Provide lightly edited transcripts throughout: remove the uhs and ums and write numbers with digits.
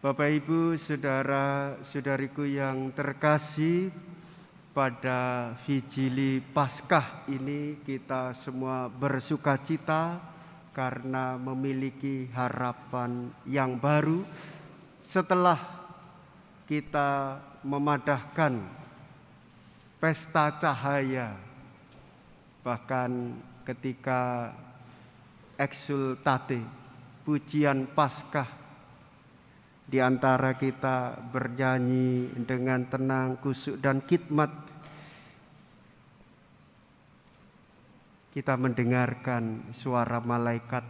Bapak Ibu, saudara-saudariku yang terkasih, pada Vigili Paskah ini kita semua bersukacita karena memiliki harapan yang baru setelah kita memadahkan pesta cahaya. Bahkan ketika exsultate, pujian Paskah, di antara kita bernyanyi dengan tenang, khusyuk dan khidmat, kita mendengarkan suara malaikat,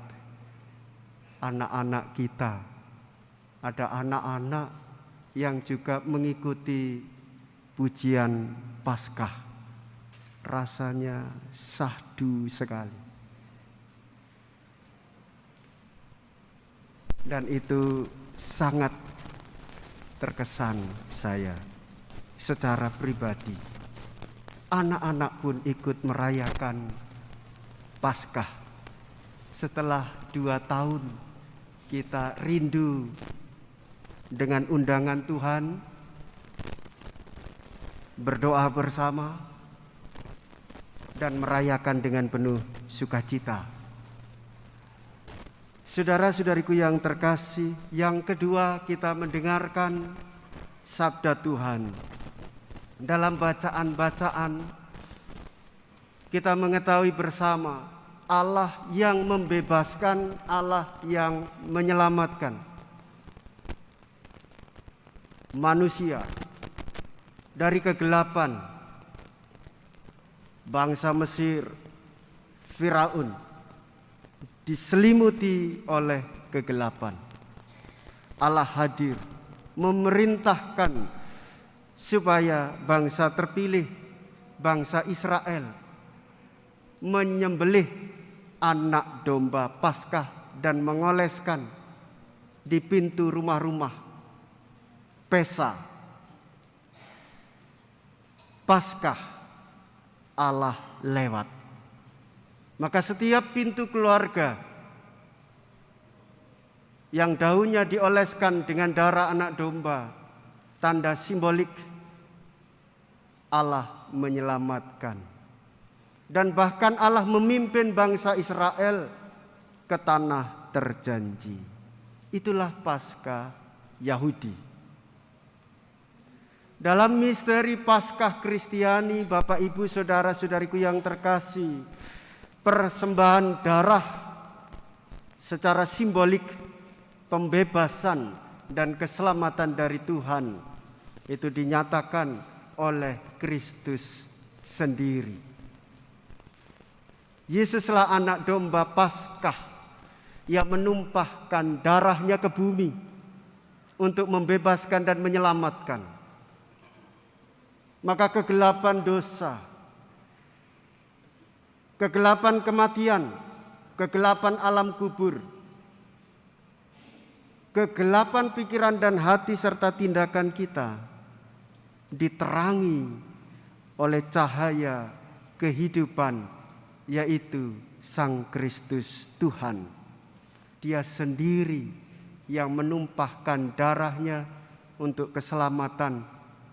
anak-anak kita. Ada anak-anak yang juga mengikuti pujian Paskah. Rasanya syahdu sekali. Dan itu sangat terkesan saya secara pribadi. Anak-anak pun ikut merayakan Paskah. Setelah 2 tahun kita rindu dengan undangan Tuhan, berdoa bersama dan merayakan dengan penuh sukacita. Saudara-saudariku yang terkasih, yang kedua kita mendengarkan sabda Tuhan. Dalam bacaan-bacaan kita mengetahui bersama Allah yang membebaskan, Allah yang menyelamatkan manusia dari kegelapan bangsa Mesir, Firaun, diselimuti oleh kegelapan. Allah hadir memerintahkan supaya bangsa terpilih, bangsa Israel, menyembelih anak domba Paskah dan mengoleskan di pintu rumah-rumah pesta Paskah. Allah lewat. Maka setiap pintu keluarga yang daunnya dioleskan dengan darah anak domba, tanda simbolik Allah menyelamatkan. Dan bahkan Allah memimpin bangsa Israel ke tanah terjanji. Itulah Paskah Yahudi. Dalam misteri Paskah Kristiani, Bapak Ibu saudara-saudariku yang terkasih, persembahan darah secara simbolik pembebasan dan keselamatan dari Tuhan itu dinyatakan oleh Kristus sendiri. Yesuslah anak domba Paskah yang menumpahkan darahnya ke bumi untuk membebaskan dan menyelamatkan. Maka kegelapan dosa, kegelapan kematian, kegelapan alam kubur, kegelapan pikiran dan hati serta tindakan kita diterangi oleh cahaya kehidupan, yaitu Sang Kristus Tuhan. Dia sendiri yang menumpahkan darahnya untuk keselamatan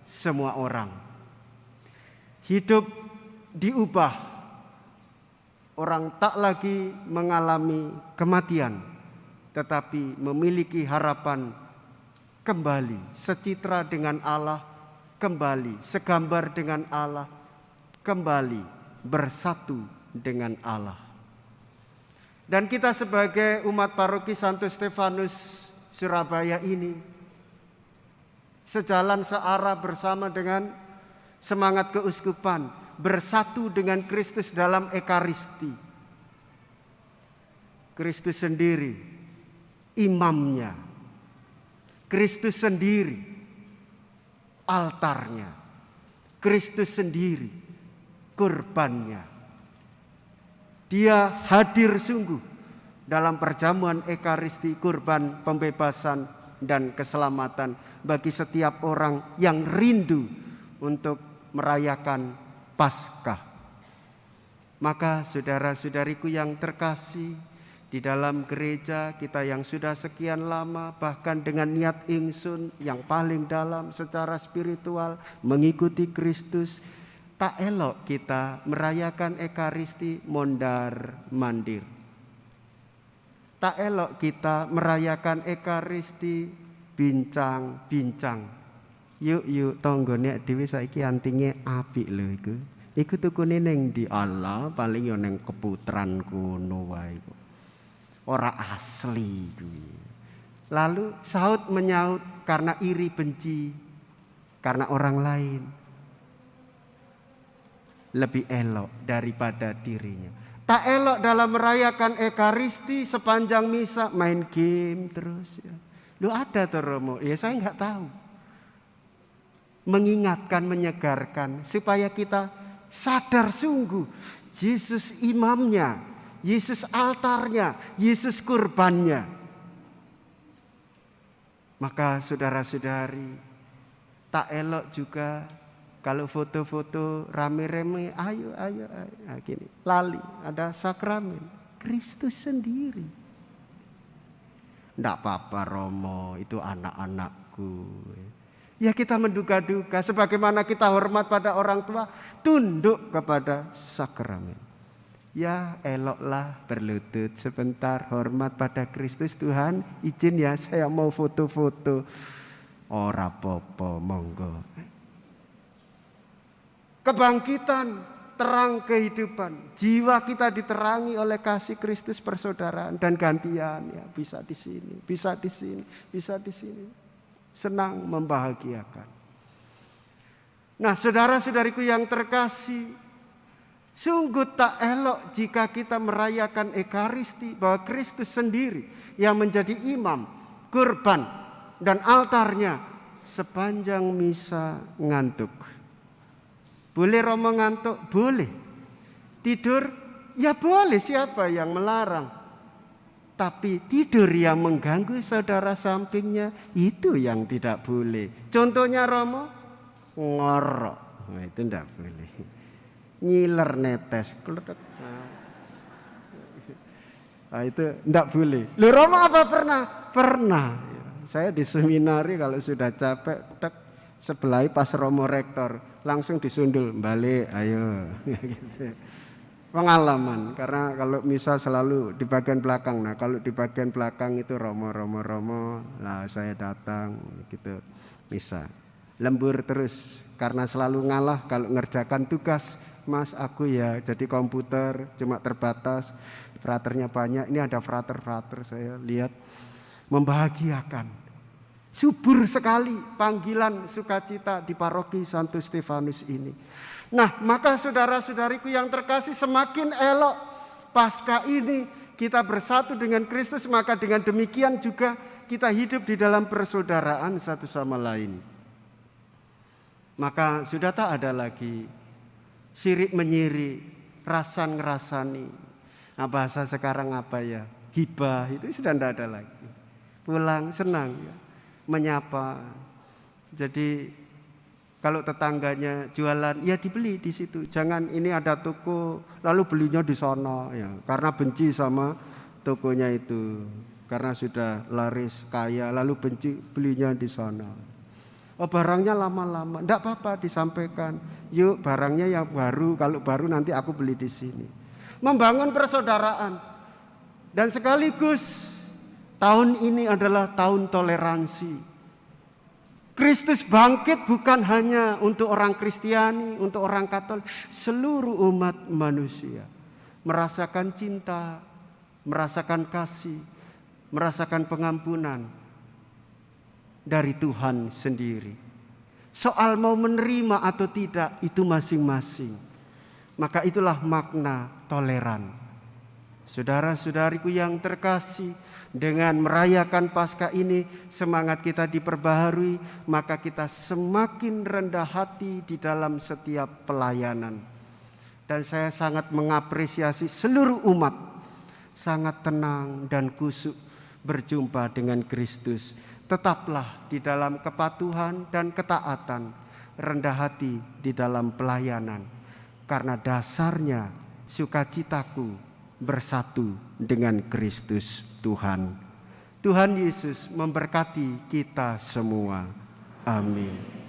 semua orang. Hidup diubah. Orang tak lagi mengalami kematian, tetapi memiliki harapan kembali secitra dengan Allah, kembali segambar dengan Allah, kembali bersatu dengan Allah. Dan kita sebagai umat paroki Santo Stefanus Surabaya ini sejalan searah bersama dengan semangat keuskupan, bersatu dengan Kristus dalam Ekaristi. Kristus sendiri imamnya, Kristus sendiri altarnya, Kristus sendiri kurbannya. Dia hadir sungguh dalam perjamuan Ekaristi, kurban pembebasan dan keselamatan bagi setiap orang yang rindu untuk merayakan Paskah. Maka saudara-saudariku yang terkasih, Di dalam gereja kita yang sudah sekian lama, bahkan dengan niat ingsun yang paling dalam secara spiritual mengikuti Kristus, tak elok kita merayakan Ekaristi mondar-mandir. Tak elok kita merayakan Ekaristi bincang-bincang. Yuk tonggone dhewe saiki antinge apik lho iku. Iku tukune ning di Allah paling yo ning keputran kono wae. Ora asli kuwi. Lalu sahut menyaut karena iri benci karena orang lain. Lebih elok daripada dirinya. Tak elok dalam merayakan Ekaristi sepanjang misa main game terus ya. Lu ada tuh Romo? Ya saya nggak tahu. Mengingatkan, menyegarkan supaya kita sadar sungguh Yesus imamnya, Yesus altarnya, Yesus kurbannya. Maka saudara-saudari, tak elok juga kalau foto-foto rame-rame, ayo, nah, gini, lali, ada sakramen, Kristus sendiri. Nggak apa-apa Romo, itu anak-anakku. Ya kita menduga-duga, sebagaimana kita hormat pada orang tua, tunduk kepada sakramen. Ya eloklah berlutut sebentar, hormat pada Kristus. Tuhan izin ya saya mau foto-foto. Ora popo, monggo. Kebangkitan, terang kehidupan. Jiwa kita diterangi oleh kasih Kristus persaudaraan dan gantian. Ya, bisa di sini, bisa di sini, bisa di sini. Senang membahagiakan. Nah, saudara-saudariku yang terkasih, sungguh tak elok jika kita merayakan Ekaristi bahwa Kristus sendiri yang menjadi imam, kurban, dan altarnya sepanjang misa ngantuk. Boleh Romo ngantuk? Boleh. Tidur? Ya boleh, siapa yang melarang. Tapi tidur yang mengganggu saudara sampingnya, itu yang tidak boleh. Contohnya Romo, ngorok. Nah, itu tidak boleh. Ngiler netes. Nah, itu tidak boleh. Loh Romo apa pernah? Pernah. Saya di seminari kalau sudah capek, sebelahi pas Romo rektor, langsung disundul, balik, ayo. Pengalaman, karena kalau misa selalu di bagian belakang. Nah kalau di bagian belakang itu Romo, nah saya datang gitu misa. Lembur terus, karena selalu ngalah kalau ngerjakan tugas. Mas aku ya jadi komputer cuma terbatas, fraternya banyak, ini ada frater saya lihat membahagiakan. Subur sekali panggilan sukacita di paroki Santo Stefanus ini. Nah, maka saudara-saudariku yang terkasih, semakin elok Paskah ini kita bersatu dengan Kristus, maka dengan demikian juga kita hidup di dalam persaudaraan satu sama lain. Maka sudah tak ada lagi sirik menyirik, rasan ngerasani. Nah, bahasa sekarang apa ya? Gibah, itu sudah tidak ada lagi. Pulang senang ya. Menyapa. Jadi kalau tetangganya jualan, ya dibeli di situ. Jangan ini ada toko lalu belinya di sana ya, karena benci sama tokonya itu. Karena sudah laris kaya lalu benci belinya di sana. Oh, barangnya lama-lama, enggak apa-apa disampaikan. Yuk barangnya yang baru, kalau baru nanti aku beli di sini. Membangun persaudaraan. Dan sekaligus tahun ini adalah tahun toleransi. Kristus bangkit bukan hanya untuk orang Kristiani, untuk orang Katolik, seluruh umat manusia merasakan cinta, merasakan kasih, merasakan pengampunan dari Tuhan sendiri. Soal mau menerima atau tidak itu masing-masing. Maka itulah makna toleran. Saudara-saudariku yang terkasih, dengan merayakan Paskah ini semangat kita diperbaharui, maka kita semakin rendah hati di dalam setiap pelayanan. Dan saya sangat mengapresiasi seluruh umat sangat tenang dan kusuk berjumpa dengan Kristus. Tetaplah di dalam kepatuhan dan ketaatan, rendah hati di dalam pelayanan. Karena dasarnya sukacitaku bersatu dengan Kristus Tuhan. Tuhan Yesus memberkati kita semua. Amin.